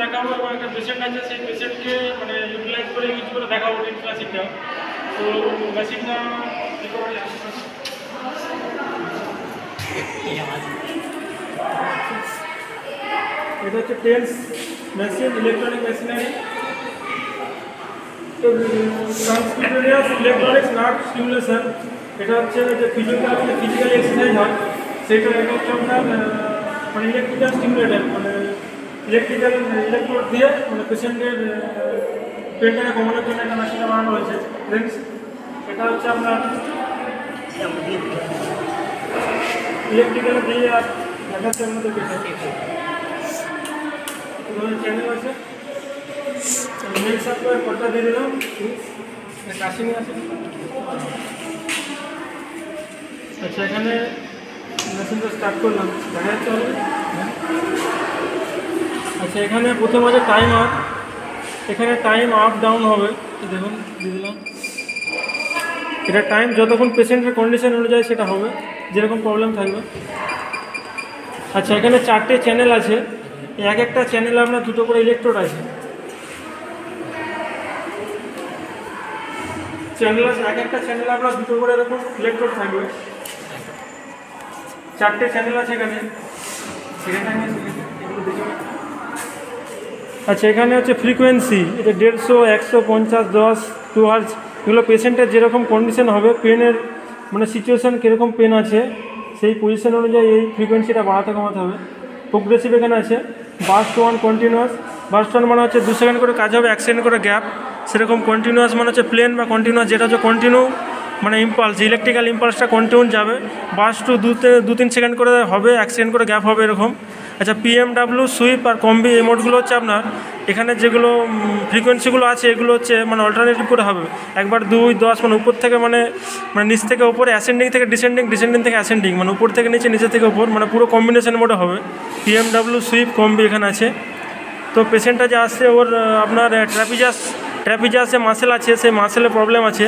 দেখাবো এবং একটা পেশেন্ট আছে, সেই পেশেন্টকে মানে ইউটিলাইজ করে ইউজ করে দেখাবো রিং ক্লাসিকটা। তো মেশিনটা এটা হচ্ছে টেন্স মেশিন, ইলেকট্রনিক মেশিনারি। তো ট্রান্সকিউটেনিয়াস ইলেকট্রনিক্স নার্ভ স্টিমুলেশন, এটা হচ্ছে যে ফিজিক্যাল এক্সারসাইজ হয় সেটা। এটা হচ্ছে আপনার মানে ইলেকট্রিক্যাল স্টিমুলেটার, মানে ইলেকট্রোড দিয়ে মানে পেশেন্টের পেনটাকে কমানোর জন্য একটা মেশিনটা বানানো হয়েছে ফ্রেন্ডস। এটা হচ্ছে আপনার ইলেকট্রিক্যাল দিয়ে আর দেখাচ্ছে আমাদের চ্যানেল আছে। মেন সাপ্লাই কটা দিয়ে দিলাম, কাশি নিয়ে আসে। আচ্ছা, এখানে মেশিনটা স্টার্ট করলাম, দেখা যাচ্ছে হবে। আচ্ছা, এখানে প্রথম আছে টাইম আপ, এখানে টাইম আপ ডাউন হবে, দেখুন দিয়ে দিলাম। এটা টাইম যতক্ষণ পেশেন্টের কন্ডিশন অনুযায়ী সেটা হবে, যেরকম প্রবলেম থাকবে। আচ্ছা, এখানে 4টে চ্যানেল আছে, এক একটা চ্যানেলে আপনার 2টো করে ইলেকট্রোড আছে। এক একটা চ্যানেলে আপনার 2টো করে এরকম ইলেকট্রোড থাকবে। 4টে চ্যানেল আছে এখানে। আচ্ছা, এখানে হচ্ছে ফ্রিকোয়েন্সি, এটা 150, 150, 10, 2 হার্জ। এগুলো পেশেন্টের যেরকম কন্ডিশন হবে, পেনের মানে সিচুয়েশান কীরকম পেন আছে সেই পজিশন অনুযায়ী এই ফ্রিকোয়েন্সিটা বাড়াতে কমাতে হবে। প্রোগ্রেসিভ এখানে আছে। বার্স্ট 1 কন্টিনিউয়াস, বার্স্ট 1 মানে হচ্ছে 2 সেকেন্ড করে কাজ হবে, 1 সেকেন্ড করে গ্যাপ। সেরকম কন্টিনিউয়াস মানে হচ্ছে প্লেন বা কন্টিনিউয়াস, যেটা হচ্ছে কন্টিনিউ মানে ইম্পালস, ইলেকট্রিক্যাল ইম্পালসটা কন্টিনিউ যাবে। বার্স্ট 2-3 সেকেন্ড করে হবে, 1 সেকেন্ড করে গ্যাপ হবে এরকম। আচ্ছা, পিএমডাব্লিউ, সুইপ আর কম্বি এই মোডগুলো হচ্ছে আপনার এখানে যেগুলো ফ্রিকোয়েন্সিগুলো আছে এগুলো হচ্ছে মানে অল্টারনেটিভ করে হবে। একবার 2, 10 মানে উপর থেকে মানে নিচ থেকে উপরে, অ্যাসেন্ডিং থেকে ডিসেন্ডিং, ডিসেন্ডিং থেকে অ্যাসেন্ডিং, মানে উপর থেকে নিচে, নিচে থেকে উপর, মানে পুরো কম্বিনেশন মোডে হবে। পিএমডাব্লিউ, সুইপ, কম্বি এখানে আছে। তো পেশেন্টটা যে আসছে ওর আপনার ট্র্যাপিজাসে মাসেল আছে, সেই মাসেলের প্রবলেম আছে,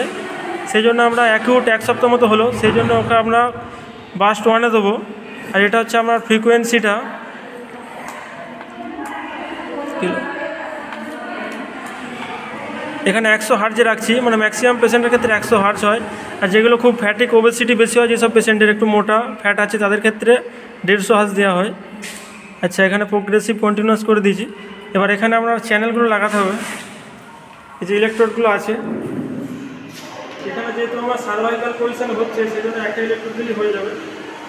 সেই জন্য আমরা অ্যাকিউট 1 সপ্তাহ মতো হলো, সেই জন্য ওকে আমরা বার্স্ট 1-এ দেবো। আর এটা হচ্ছে আপনার ফ্রিকোয়েন্সিটা এখানে 100 হার্জে রাখছি, মানে ম্যাক্সিমাম পেশেন্টের ক্ষেত্রে 100 হার্জ হয়। আর যেগুলো খুব ফ্যাটিক ওবেসিটি বেশি হয়, যেসব পেশেন্টের একটু মোটা ফ্যাট আছে তাদের ক্ষেত্রে 150 হার্জ দেওয়া হয়। আচ্ছা, এখানে প্রোগ্রেসিভ কন্টিনিউয়াস করে দিয়েছি। এবার এখানে আপনার চ্যানেলগুলো লাগাতে হবে, এই যে ইলেকট্রোডগুলো আছে এখানে। যেহেতু আমার সার্ভাইকাল পজিশন হচ্ছে সেজন্য একটা ইলেকট্রোড দিলেই হয়ে যাবে।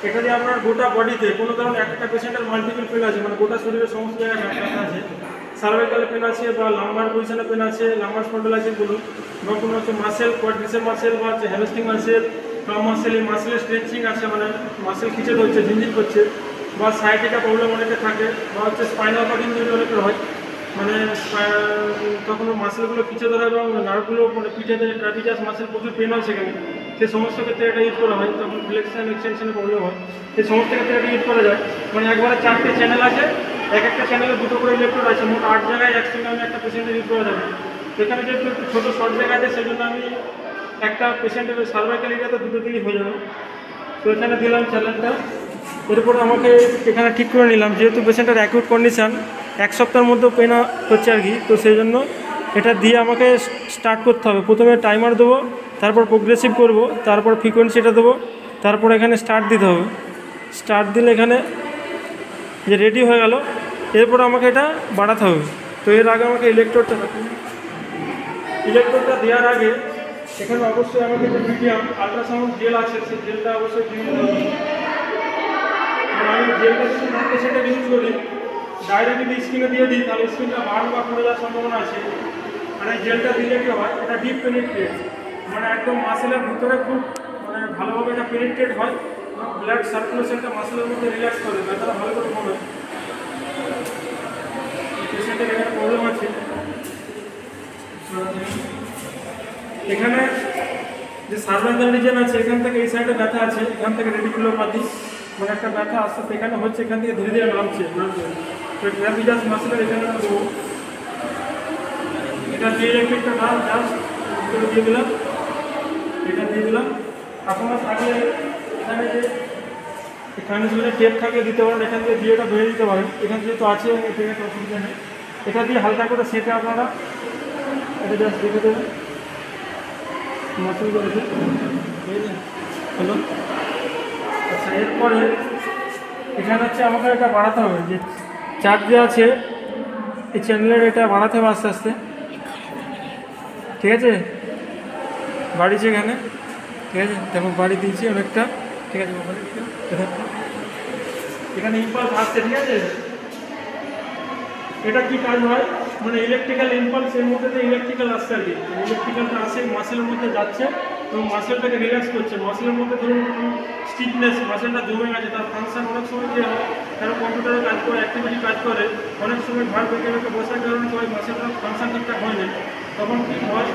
এটা দিয়ে আপনার গোটা বডিতে কোনো ধরুন একটা পেশেন্টের মাল্টিপল পেন আছে, মানে গোটা শরীরের সমস্ত জায়গায় ব্যথা আছে, সার্ভাইকাল পেন আছে বা লাম্বার পজিশনে পেন আছে, লাম্বার স্পন্ডালাইসিস বলুন, বা কোনো হচ্ছে মাসেল, কোয়াড্রিসেপ মাসেল বা হচ্ছে হ্যামস্ট্রিং মাসেল, কাম মাসেল, এই মাসেলের স্ট্রেচিং আছে, মানে মাসেল খিচে ধরছে, ঝিনঝিন করছে, বা সাইটিকা প্রবলেম অনেকে থাকে, বা হচ্ছে স্পাইনাল কর্ড ইনজুরি অনেকের হয়, মানে তখন মাসেলগুলো খিচে ধরে এবং নার্ভগুলো মানে পিঠেতে ট্র্যাপিজাস মাসেল প্রচুর পেন হয় সেখানে, সেই সমস্ত ক্ষেত্রে এটা ইউজ করা হয়। তখন ফ্লেক্সন এক্সটেনশনের প্রবলেম হয়, সেই সমস্ত ক্ষেত্রে এটা ইউজ করা যায়। মানে একবারে 4টে চ্যানেল আছে, এক একটা চ্যানেলে 2টো করে ইলেকট্রোড আছে, মোট 8 জায়গায় একসঙ্গে আমি একটা পেশেন্টের ইউজ করা যাবে। সেখানে যেহেতু একটু ছোটো শর্ট জায়গা আছে সেই জন্য আমি একটা পেশেন্টের সার্ভাইকাল এরিয়াতে 2টো দিলেই হয়ে যাবে। তো এখানে দিলাম চ্যানেলটা। এরপর আমাকে এখানে ঠিক করে নিলাম, যেহেতু পেশেন্টের অ্যাকিউট কন্ডিশান 1 সপ্তাহের মধ্যে পেন হচ্ছে আর কি, তো সেই জন্য এটা দিয়ে আমাকে স্টার্ট করতে হবে। প্রথমে টাইমার দেবো, তারপর প্রোগ্রেসিভ করব, তারপর ফ্রিকোয়েন্সিটা দেবো, তারপর এখানে স্টার্ট দিতে হবে। স্টার্ট দিলে এখানে যে রেডি হয়ে গেল, এরপর আমাকে এটা বাড়াতে হবে। তো এর আগে আমাকে ইলেকট্রোডটা দেওয়ার আগে এখানে অবশ্যই আমাকে যে মিডিয়াম আলট্রাসাউন্ড জেল আছে সেই জেলটা অবশ্যই দিয়ে দিতে হবে। আমি জেলটা যদি পেশেন্টে ইউজ করি, ডাইরেক্ট যদি স্কিনে দিয়ে দিই তাহলে স্কিনটা বার্ন বা পড়ে যাওয়ার সম্ভাবনা আছে। আর এই জেলটা দিলে কী হয়, এটা ডিপ পেনিট্রেট, মানে একদম মাসেলের ভিতরে খুব মানে ভালোভাবে এটা পেনিট্রেট হয়, ব্লাড সার্কুলেশনটা মাসেলের মধ্যে রিল্যাক্স করে, ব্যথাটা ভালো করে কমে। পেশেন্টের এখানে প্রবলেম আছে, এখানে যে সার্ভাইকাল রিজন আছে এখান থেকে এই সাইডে ব্যথা আছে, এখান থেকে রেডিকুলোপ্যাথি মানে একটা ব্যথা আসছে, সেখানে হচ্ছে, এখান থেকে ধীরে ধীরে নামছে। তো ট্র্যাপিজাস মাসেলের এখানে দেবো, এটা দিয়ে রেখে একটা নাম জাস্ট দিয়ে দিলাম, এটা দিয়ে দিলাম। আপনার থাকলে এখানে যে এখানে যদি টেপ থাকে দিতে পারেন, এখান থেকে দিয়ে এটা বেরিয়ে দিতে পারেন, এখান যেহেতু আছে এখানে অসুবিধা নেই। এটা দিয়ে হালকা করে সেঁকে আপনারা এটা জাস্ট দেখে দেবেন মাসেল করেছে, ঠিক আছে। হলো। আচ্ছা, এরপরে এখানে হচ্ছে আমাকে এটা বাড়াতে হবে, যে চার্জ দেওয়া আছে এই চ্যানেলের, এটা বাড়াতে হবে আস্তে আস্তে, ঠিক আছে। বাড়িছে এখানে, ঠিক আছে, দেখো বাড়ি দিয়েছি অনেকটা, ঠিক আছে। এখানে ইম্পালস আসছে, ঠিক আছে। এটা কি কাজ হয়, মানে ইলেকট্রিক্যাল ইম্পালস এর মধ্যে তো ইলেকট্রিক্যাল আসছে আর কি, ইলেকট্রিক্যালটা আসে মাসেলের মধ্যে যাচ্ছে এবং মাসেলটাকে রিল্যাক্স করছে। মাসেলের মধ্যে ধরুন স্টিফনেস, মাসেলটা জমে গেছে, তার ফাংশন অনেক সময় যে হয়, কারণ কম্পিউটারে কাজ করে, অ্যাক্টিভিটি কাজ করে, অনেক সময় ঘাড় বেঁকে বেঁকে বসার কারণে সবাই মাসেলটা ফাংশন ঠিকঠাক হয় না, তখন কী হয়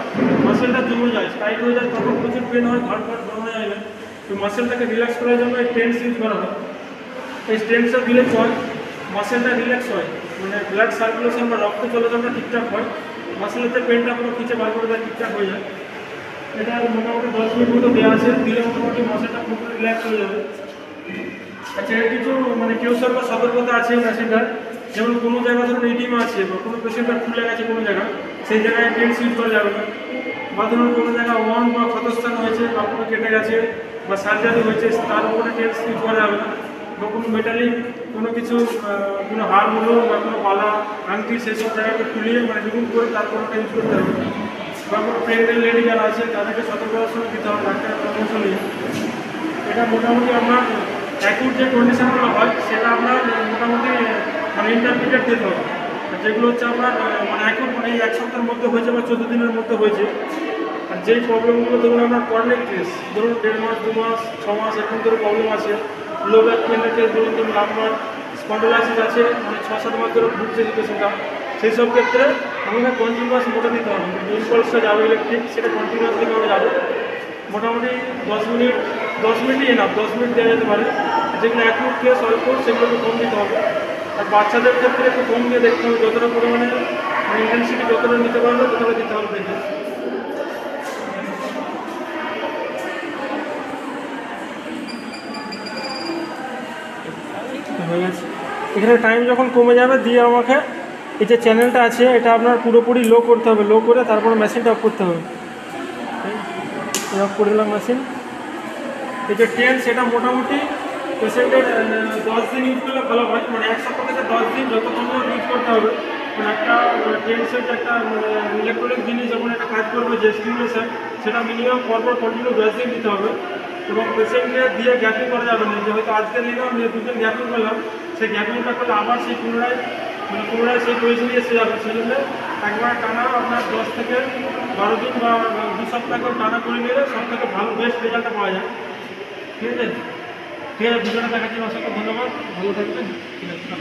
মাসেলটা জমে যায়, টাইট হয়ে যায়, তখন প্রচুর পেন হয়, ঘাড় ঘাড় জমে যায় না। তো মাসেলটাকে রিল্যাক্স করার জন্য এই টেন্স ইউজ করা হয়। এই টেন্সটা দিলে হয় মাসেলটা রিল্যাক্স হয়, মানে ব্লাড সার্কুলেশন বা রক্ত চলাচলটা ঠিকঠাক হয়, মাসেলেতে পেনটা পুরো খিচে বার করে দেয়, ঠিকঠাক হয়ে যায়। এটা মোটামুটি 10 মিনিট মতো দেওয়া আছে, দিলে মোটামুটি মাসেলটা পুরো রিল্যাক্স হয়ে যাবে। আচ্ছা, এর কিছু মানে কেউ সব সতর্কতা আছে মেশিনটার, যেমন কোনো জায়গায় ধরুন এটিএম আছে বা কোনো পেশেন্টটা খুলে গেছে কোনো জায়গায়, সেই জায়গায় টেন্স ইউজ করা যাবে না। বা ধরুন কোনো জায়গায় ওয়ান বা ক্ষতস্থান হয়েছে বা কোনো কেটে গেছে বা সার্জারি হয়েছে, তার উপরে টেন্স ইউজ করা যাবে না। বা কোনো মেটালিক কোনো কিছু, কোনো হাড় হলো বা কোনো বালা আংটি, সেসব জায়গাকে খুলিয়ে মানে রিমুভ করে তারপর ওটা ইউজ করতে হবে। বা কোনো প্রেগনেন্ট লেডি যারা আছে তাদেরকে সতর্কতার সঙ্গে দিতে হবে ডাক্তারের পরামর্শ নিয়ে। এটা মোটামুটি আপনার অ্যাকুট যে কন্ডিশনগুলো হয় সেটা আপনার মোটামুটি মানে ইন্টারমিডিয়েট দিতে হবে। যেগুলো হচ্ছে আপনার মানে অ্যাকুট, মানে এই 1 সপ্তাহের মধ্যে হয়েছে বা 14 দিনের মধ্যে হয়েছে। আর যেই প্রবলেমগুলো ধরুন আপনার কর্নিক কেস, ধরুন 1.5 মাস 2 মাস 6 মাস এরকম ধরে প্রবলেম আছে, লো ব্যাক পেনের কেস ধরুন লাম্বার স্পন্ডোলাইসিস আছে, মানে 6-7 মাস ধরে ভুগছে সেটা, সেই সব ক্ষেত্রে আমাকে কন্টিনিউয়াস মোটা দিতে হবে। ইম্পালসটা যাবে ইলেকট্রিক, সেটা কন্টিনিউয়াসলি করা যাবে। মোটামুটি 10 মিনিটই এনাফ, 10 মিনিট দেওয়া যেতে পারে। যেগুলো অ্যাকুট কেস অল্প সেগুলো একটু কম দিতে হবে। আর বাচ্চাদের ক্ষেত্রে একটু কম দিয়ে দেখতে হবে, যতটা পরিমাণে ইন্টেন্সিটি যতটা নিতে পারবে ততটা দিতে হবে দেখে। হয়ে গেছে। এখানে টাইম যখন কমে যাবে দিয়ে আমাকে এই যে চ্যানেলটা আছে এটা আপনার পুরোপুরি লো করতে হবে, লো করে তারপর মেশিনটা অফ করতে হবে। অফ করে দিলাম মেশিন। এই যে টেন্স সেটা মোটামুটি পেশেন্টের 10 দিন ইউজ করলে ভালো হয়, মানে 1 সপ্তাহ থেকে 10 দিন যতক্ষণ ইউজ করতে হবে। মানে একটা টেন্সের যে একটা ইলেকট্রনিক জিনিস যখন একটা কাজ করবে যে স্টিমুলেশন, সেটা মিনিমাম পরপর কন্টিনিউ 10 দিন দিতে হবে। এবং পেশেন্টকে দিয়ে গ্যাপিং করা যাবে না, যে হয়তো আজকে নিলাম 2 দিন গ্যাপিং করলাম, সেই গ্যাপিংটা করলে আবার সেই পুনরায় সেই পজিশনে এসে যাবে। সেই জন্য একবার টানা আপনার 10 থেকে 12 দিন বা 2 সপ্তাহ করে টানা করে নিলে সব থেকে ভালো বেস্ট রেজাল্টটা পাওয়া যায়, ঠিক আছে। ঠিক আছে, ভিডিওটা দেখার জন্য অসংখ্য ধন্যবাদ, ভালো থাকবেন, ঠিক আছে।